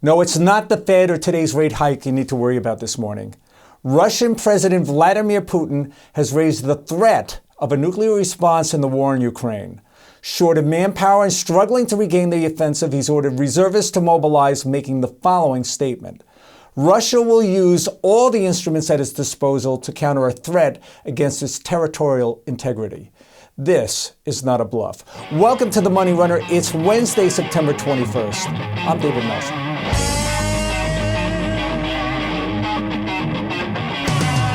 No, it's not the Fed or today's rate hike you need to worry about this morning. Russian President Vladimir Putin has raised the threat of a nuclear response in the war in Ukraine. Short of manpower and struggling to regain the offensive, he's ordered reservists to mobilize, making the following statement. Russia will use all the instruments at its disposal to counter a threat against its territorial integrity. This is not a bluff. Welcome to The Money Runner. It's Wednesday, September 21st. I'm David Nelson.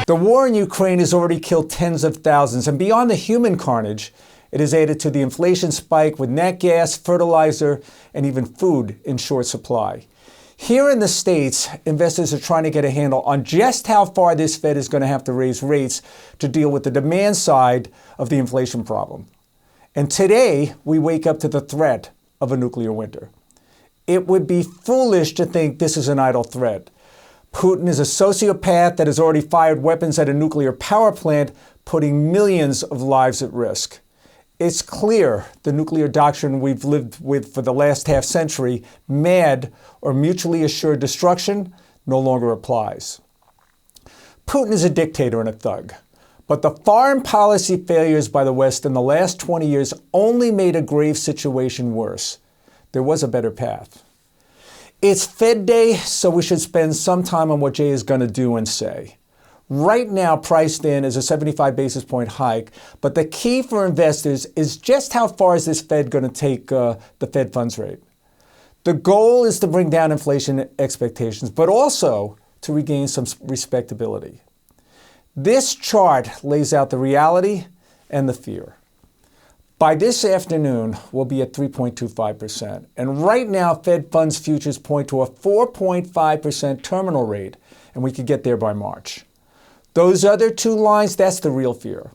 The war in Ukraine has already killed tens of thousands, and beyond the human carnage, it has added to the inflation spike with nat gas, fertilizer, and even food in short supply. Here in the States, investors are trying to get a handle on just how far this Fed is going to have to raise rates to deal with the demand side of the inflation problem. And today, we wake up to the threat of a nuclear winter. It would be foolish to think this is an idle threat. Putin is a sociopath that has already fired weapons at a nuclear power plant, putting millions of lives at risk. It's clear the nuclear doctrine we've lived with for the last half century, mad or mutually assured destruction, no longer applies. Putin is a dictator and a thug, but the foreign policy failures by the West in the last 20 years only made a grave situation worse. There was a better path. It's Fed Day, so we should spend some time on what Jay is going to do and say. Right now, priced in is a 75 basis point hike, but the key for investors is just how far is this Fed going to take the Fed funds rate. The goal is to bring down inflation expectations, but also to regain some respectability. This chart lays out the reality and the fear. By this afternoon, we'll be at 3.25%. And right now, Fed funds futures point to a 4.5% terminal rate, and we could get there by March. Those other two lines, that's the real fear.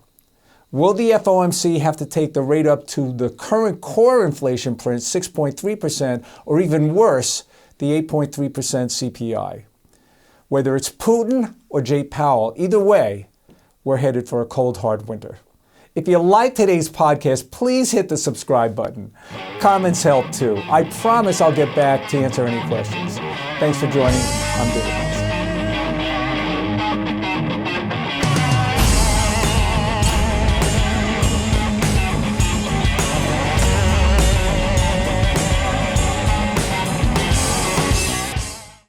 Will the FOMC have to take the rate up to the current core inflation print, 6.3%, or even worse, the 8.3% CPI? Whether it's Putin or Jay Powell, either way, we're headed for a cold, hard winter. If you like today's podcast, please hit the subscribe button. Comments help too. I promise I'll get back to answer any questions. Thanks for joining. I'm David.